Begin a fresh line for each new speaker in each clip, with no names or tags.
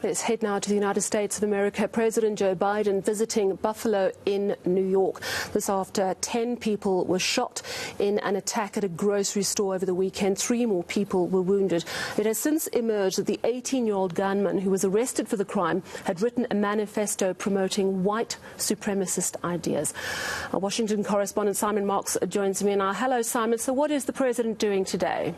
Let's head now to the United States of America. President Joe Biden visiting Buffalo in New York. This after 10 people were shot in an attack at a grocery store over the weekend. 3 more people were wounded. It has since emerged that the 18-year-old gunman who was arrested for the crime had written a manifesto promoting white supremacist ideas. Our Washington correspondent Simon Marks joins me now. Hello, Simon. So what is the president doing today?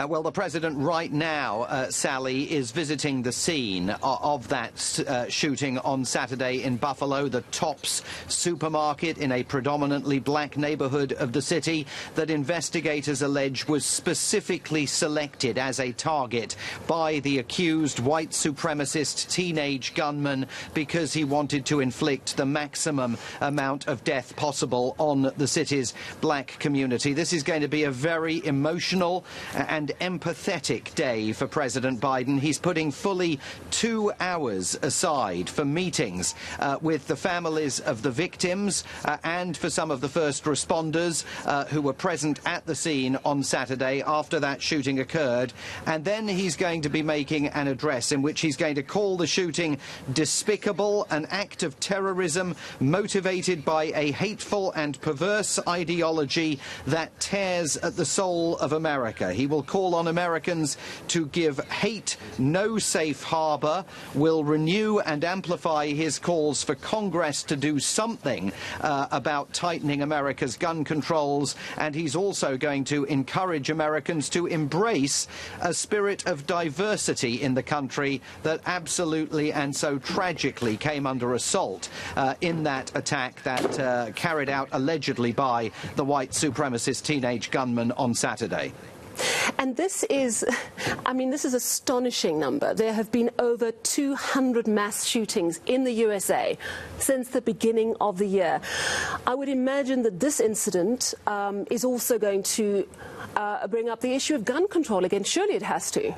Well, the president right now, Sally, is visiting the scene of that shooting on Saturday in Buffalo, the Tops supermarket in a predominantly black neighborhood of the city that investigators allege was specifically selected as a target by the accused white supremacist teenage gunman because he wanted to inflict the maximum amount of death possible on the city's black community. This is going to be a very emotional and empathetic day for President Biden. He's putting fully 2 hours aside for meetings with the families of the victims and for some of the first responders who were present at the scene on Saturday after that shooting occurred. And then he's going to be making an address in which he's going to call the shooting despicable, an act of terrorism motivated by a hateful and perverse ideology that tears at the soul of America. He will call on Americans to give hate no safe harbor, will renew and amplify his calls for Congress to do something about tightening America's gun controls, and he's also going to encourage Americans to embrace a spirit of diversity in the country that absolutely and so tragically came under assault in that attack that carried out allegedly by the white supremacist teenage gunman on Saturday.
And this is, this is an astonishing number. There have been over 200 mass shootings in the USA since the beginning of the year. I would imagine that this incident is also going to bring up the issue of gun control again. Surely it has to.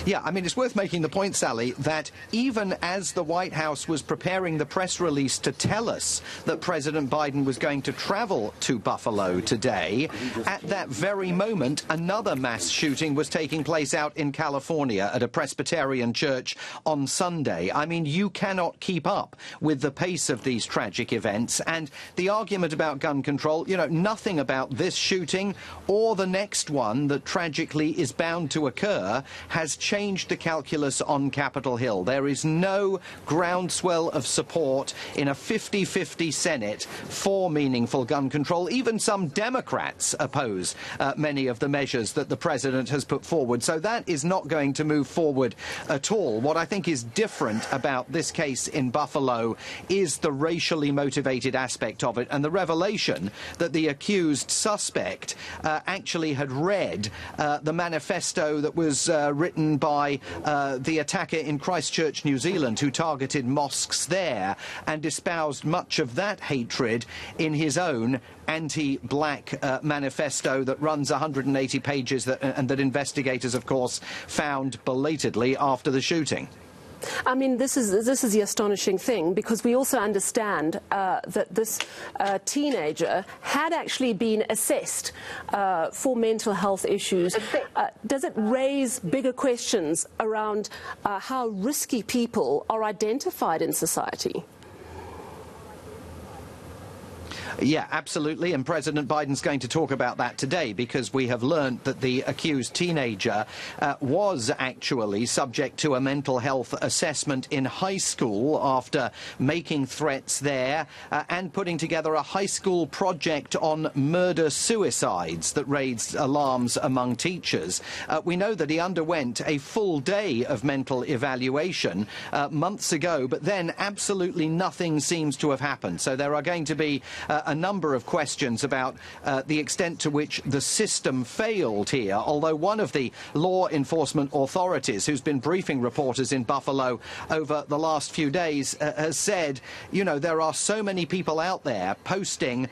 Yeah, it's worth making the point, Sally, that even as the White House was preparing the press release to tell us that President Biden was going to travel to Buffalo today, at that very moment, another mass shooting was taking place out in California at a Presbyterian church on Sunday. You cannot keep up with the pace of these tragic events, and the argument about gun control, nothing about this shooting or the next one that tragically is bound to occur has changed the calculus on Capitol Hill. There is no groundswell of support in a 50-50 Senate for meaningful gun control. Even some Democrats oppose many of the measures that the president has put forward. So that is not going to move forward at all. What I think is different about this case in Buffalo is the racially motivated aspect of it and the revelation that the accused suspect actually had read the manifesto that was written by the attacker in Christchurch, New Zealand, who targeted mosques there and espoused much of that hatred in his own anti-black manifesto that runs 180 pages and that investigators, of course, found belatedly after the shooting.
This is the astonishing thing, because we also understand that this teenager had actually been assessed for mental health issues. Does it raise bigger questions around how risky people are identified in society?
Yeah, absolutely, and President Biden's going to talk about that today, because we have learned that the accused teenager was actually subject to a mental health assessment in high school after making threats there and putting together a high school project on murder-suicides that raised alarms among teachers. We know that he underwent a full day of mental evaluation months ago, but then absolutely nothing seems to have happened. So there are going to be a number of questions about the extent to which the system failed here, although one of the law enforcement authorities who's been briefing reporters in Buffalo over the last few days has said, there are so many people out there posting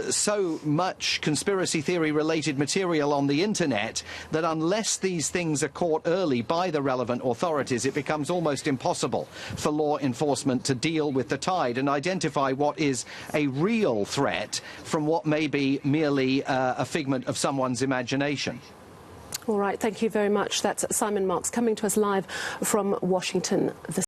so much conspiracy theory related material on the internet that unless these things are caught early by the relevant authorities, it becomes almost impossible for law enforcement to deal with the tide and identify what is a real threat from what may be merely a figment of someone's imagination.
All right, thank you very much. That's Simon Marks coming to us live from Washington.